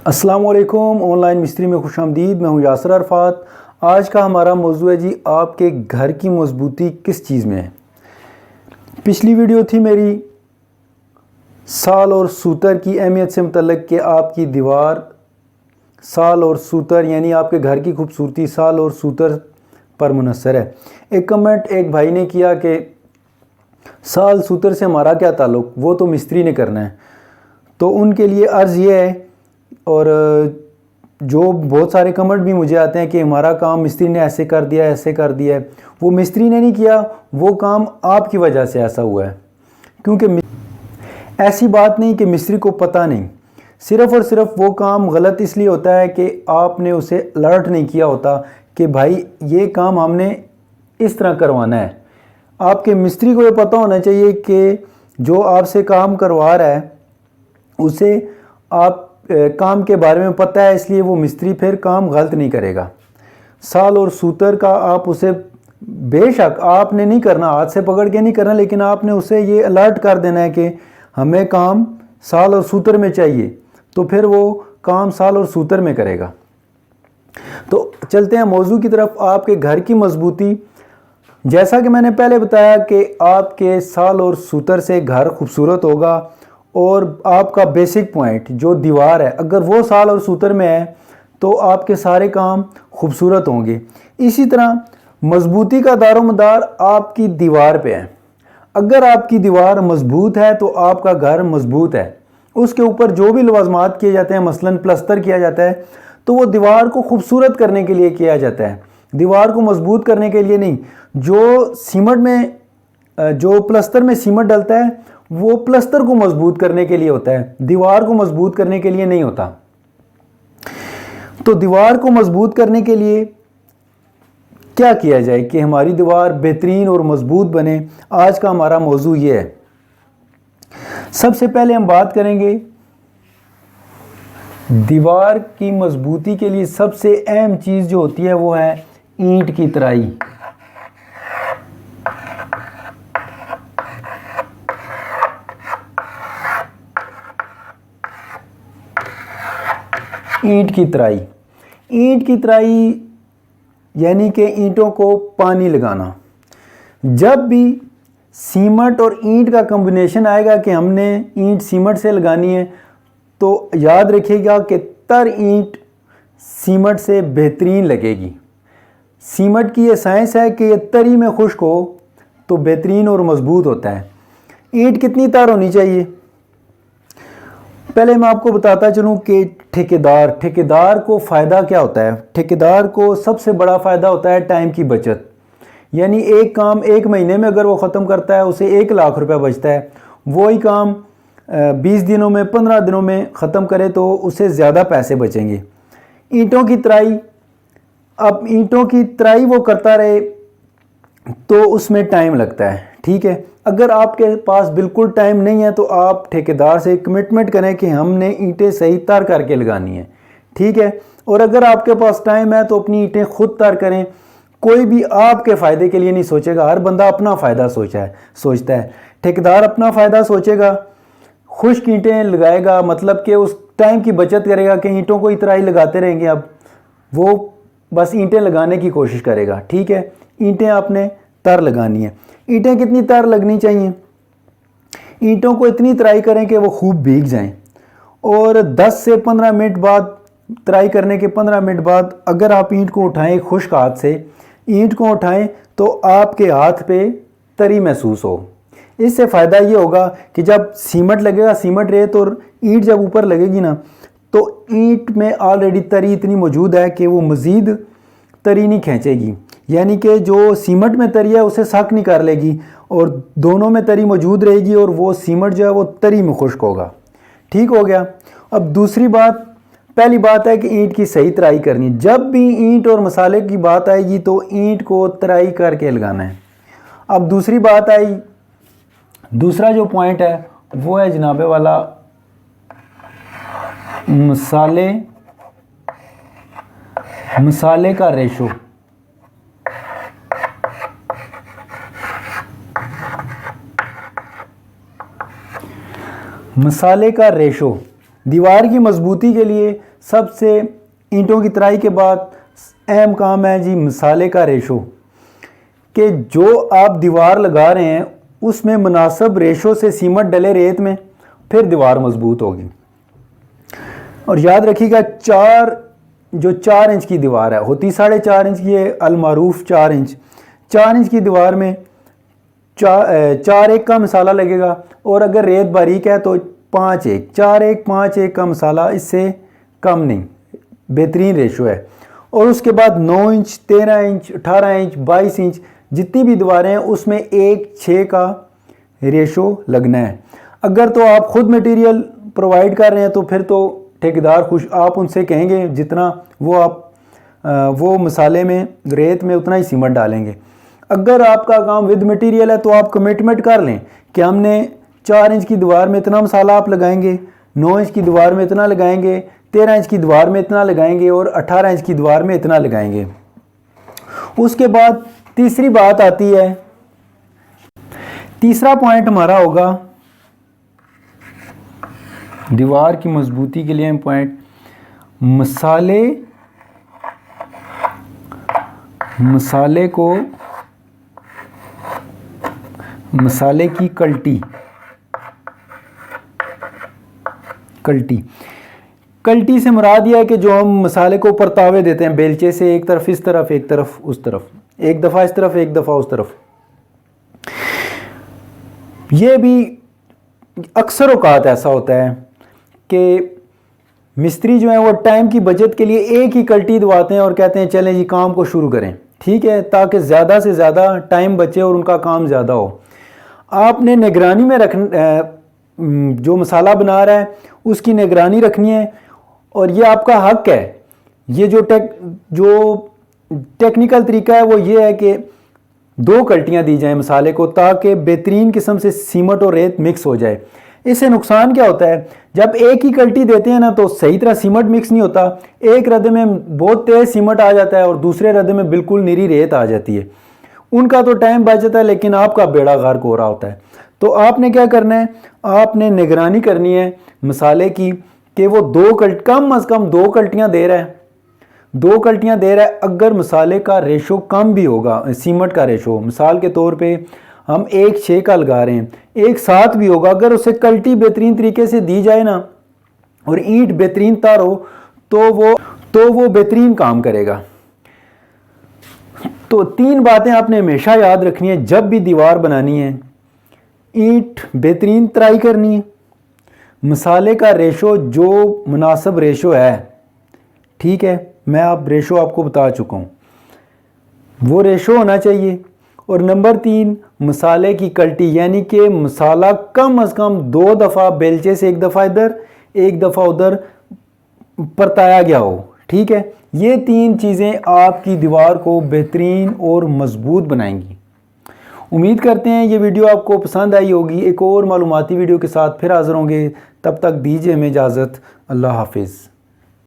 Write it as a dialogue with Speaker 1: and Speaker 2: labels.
Speaker 1: अस्सलाम वालेकुम। ऑनलाइन मिस्त्री में खुशामदीद। मैं हूं यासर अरफात। आज का हमारा मौजू है जी, आपके घर की मजबूती किस चीज़ में है। पिछली वीडियो थी मेरी साल और सूतर की अहमियत से मुतल्लिक कि आपकी दीवार साल और सूतर यानी आपके घर की खूबसूरती साल और सूतर पर मुनहसर है। एक कमेंट एक भाई ने किया कि साल सूतर से हमारा क्या ताल्लुक़, वो तो मिस्त्री ने करना है। तो उनके लिए अर्ज़ ये है, और जो बहुत सारे कमेंट भी मुझे आते हैं कि हमारा काम मिस्त्री ने ऐसे कर दिया ऐसे कर दिया है। वो मिस्त्री ने नहीं किया, वो काम आपकी वजह से ऐसा हुआ है। क्योंकि ऐसी बात नहीं कि मिस्त्री को पता नहीं, सिर्फ़ और सिर्फ वो काम गलत इसलिए होता है कि आपने उसे अलर्ट नहीं किया होता कि भाई ये काम हमने इस तरह करवाना है। आपके मिस्त्री को ये पता होना चाहिए कि जो आपसे काम करवा रहा है उसे आप काम के बारे में पता है, इसलिए वो मिस्त्री फिर काम गलत नहीं करेगा। साल और सूतर का आप उसे बेशक आपने नहीं करना, हाथ से पकड़ के नहीं करना, लेकिन आपने उसे ये अलर्ट कर देना है कि हमें काम साल और सूतर में चाहिए, तो फिर वो काम साल और सूतर में करेगा। तो चलते हैं मौजू की तरफ। आपके घर की मजबूती, जैसा कि मैंने पहले बताया कि आपके साल और सूतर से घर खूबसूरत होगा, और आपका बेसिक पॉइंट जो दीवार है अगर वो साल और सूतर में है तो आपके सारे काम खूबसूरत होंगे। इसी तरह मजबूती का दारोमदार आपकी दीवार पे है। अगर आपकी दीवार मजबूत है तो आपका घर मजबूत है। उसके ऊपर जो भी लवाजमात किए जाते हैं, मसलन प्लस्तर किया जाता है, तो वो दीवार को खूबसूरत करने के लिए किया जाता है, दीवार को मजबूत करने के लिए नहीं। जो सीमेंट में जो प्लस्तर में सीमेंट डलता है वो प्लस्तर को मजबूत करने के लिए होता है, दीवार को मजबूत करने के लिए नहीं होता। तो दीवार को मजबूत करने के लिए क्या किया जाए कि हमारी दीवार बेहतरीन और मजबूत बने, आज का हमारा मौजू ये है। सबसे पहले हम बात करेंगे दीवार की मजबूती के लिए सबसे अहम चीज़ जो होती है वो है ईंट की तराई। ईंट की तराई, ईंट की तराई यानी कि ईंटों को पानी लगाना। जब भी सीमेंट और ईंट का कॉम्बिनेशन आएगा कि हमने ईंट सीमेंट से लगानी है, तो याद रखिएगा कि तर ईंट सीमेंट से बेहतरीन लगेगी। सीमेंट की ये साइंस है कि ये तरी में खुश्क हो तो बेहतरीन और मजबूत होता है। ईंट कितनी तर होनी चाहिए, पहले मैं आपको बताता चलूँ कि ठेकेदार को फ़ायदा क्या होता है। ठेकेदार को सबसे बड़ा फ़ायदा होता है टाइम की बचत। यानी एक काम एक महीने में अगर वो ख़त्म करता है उसे 1 लाख रुपया बचता है। वही काम 20 दिनों में 15 दिनों में ख़त्म करे तो उसे ज़्यादा पैसे बचेंगे। ईंटों की तराई, अब ईंटों की तराई वो करता रहे तो उसमें टाइम लगता है, ठीक है। अगर आपके पास बिल्कुल टाइम नहीं है तो आप ठेकेदार से कमिटमेंट करें कि हमने ईंटें सही तर करके लगानी है, ठीक है। और अगर आपके पास टाइम है तो अपनी ईंटें खुद तर करें। कोई भी आपके फ़ायदे के लिए नहीं सोचेगा, हर बंदा अपना फ़ायदा सोचता है। ठेकेदार अपना फ़ायदा सोचेगा, खुश्क ईंटें लगाएगा, मतलब कि उस टाइम की बचत करेगा कि ईंटों को इतराई लगाते रहेंगे। अब वो बस ईंटें लगाने की कोशिश करेगा, ठीक है। ईंटें आपने तर लगानी है। ईंटें कितनी तर लगनी चाहिए, ईंटों को इतनी तराई करें कि वो खूब भीग जाएं, और 10 से 15 मिनट बाद, तराई करने के 15 मिनट बाद अगर आप ईंट को उठाएं, खुश्क हाथ से ईंट को उठाएं तो आपके हाथ पे तरी महसूस हो। इससे फ़ायदा ये होगा कि जब सीमेंट लगेगा, सीमेंट रेत और ईंट जब ऊपर लगेगी ना, तो ईंट में ऑलरेडी तरी इतनी मौजूद है कि वो मज़ीद तरी नहीं खींचेगी। यानी कि जो सीमेंट में तरी है उसे साख नहीं कर लेगी, और दोनों में तरी मौजूद रहेगी, और वो सीमेंट जो है वो तरी में खुश्क होगा। ठीक हो गया। अब दूसरी बात, पहली बात है कि ईंट की सही तराई करनी। जब भी ईंट और मसाले की बात आएगी तो ईंट को तराई करके लगाना है। अब दूसरी बात आई, दूसरा जो पॉइंट है वो है जनाबे वाला मसाले का रेशो। मसाले का रेशो दीवार की मजबूती के लिए सबसे ईंटों की तराई के बाद अहम काम है जी मसाले का रेशो, कि जो आप दीवार लगा रहे हैं उसमें मुनासिब रेशो से सीमेंट डले रेत में, फिर दीवार मजबूत होगी। और याद रखिएगा 4 इंच की दीवार है, होती 4.5 इंच की है, अलमारूफ 4 इंच। 4 इंच की दीवार में 4-1 का मसाला लगेगा, और अगर रेत बारीक है तो 5-1, 4-1, 5-1 का मसाला, इससे कम नहीं। बेहतरीन रेशो है। और उसके बाद 9 इंच, 13 इंच, 18 इंच, 22 इंच जितनी भी दीवारें हैं उसमें 1:6 का रेशो लगना है। अगर तो आप खुद मटेरियल प्रोवाइड कर रहे हैं तो फिर तो ठेकेदार खुश, आप उनसे कहेंगे जितना वो मसाले में रेत में उतना ही सीमेंट डालेंगे। अगर आपका काम विद मटेरियल है तो आप कमिटमेंट कर लें कि हमने 4 इंच की दीवार में इतना मसाला आप लगाएंगे, 9 इंच की दीवार में इतना लगाएंगे, 13 इंच की दीवार में इतना लगाएंगे और 18 इंच की दीवार में इतना लगाएंगे। उसके बाद तीसरी बात आती है, तीसरा पॉइंट हमारा होगा दीवार की मजबूती के लिए पॉइंट, मसाले की कल्टी से मुराद यह है कि जो हम मसाले को परतावे देते हैं बेलचे से, एक तरफ इस तरफ, एक तरफ उस तरफ, एक दफ़ा इस तरफ, एक दफ़ा उस तरफ। ये भी अक्सर औकात ऐसा होता है कि मिस्त्री जो है वो टाइम की बचत के लिए एक ही कल्टी दबाते हैं और कहते हैं चलें जी काम को शुरू करें, ठीक है, ताकि ज़्यादा से ज़्यादा टाइम बचे और उनका काम ज़्यादा हो। आपने निगरानी में जो मसाला बना रहा है उसकी निगरानी रखनी है, और ये आपका हक है। ये जो टेक्निकल तरीका है वो ये है कि 2 कल्टियाँ दी जाएं मसाले को, ताकि बेहतरीन किस्म से सीमेंट और रेत मिक्स हो जाए। इससे नुकसान क्या होता है, जब एक ही कल्टी देते हैं ना तो सही तरह सीमेंट मिक्स नहीं होता, एक रद्दे में बहुत तेज़ सीमेंट आ जाता है और दूसरे रद्दे में बिल्कुल निरी रेत आ जाती है। उनका तो टाइम बच जाता है लेकिन आपका बेड़ा गर्क हो रहा होता है। तो आपने क्या करना है, आपने निगरानी करनी है मसाले की कि वो कम अज़ कम 2 कल्टियाँ दे रहा है, 2 कल्टियाँ दे रहा है। अगर मसाले का रेशो कम भी होगा, सीमेंट का रेशो मिसाल के तौर पे हम 1:6 का लगा रहे हैं, 1:7 भी होगा, अगर उसे कल्टी बेहतरीन तरीके से दी जाए ना और ईंट बेहतरीन तार हो तो वो बेहतरीन काम करेगा। तो 3 बातें आपने हमेशा याद रखनी है जब भी दीवार बनानी है। ईंट बेहतरीन तराई करनी है, मसाले का रेशो जो मुनासिब रेशो है, ठीक है, मैं आप रेशो आपको बता चुका हूँ, वो रेशो होना चाहिए। और नंबर 3 मसाले की कल्टी, यानी कि मसाला कम अज़ कम 2 दफ़ा बेलचे से, एक दफ़ा इधर एक दफ़ा उधर परताया गया हो, ठीक है। ये 3 चीज़ें आपकी दीवार को बेहतरीन और मज़बूत बनाएंगी। उम्मीद करते हैं ये वीडियो आपको पसंद आई होगी। एक और मालूमाती वीडियो के साथ फिर हाज़िर होंगे, तब तक दीजिए हमें इजाज़त। अल्लाह हाफिज़।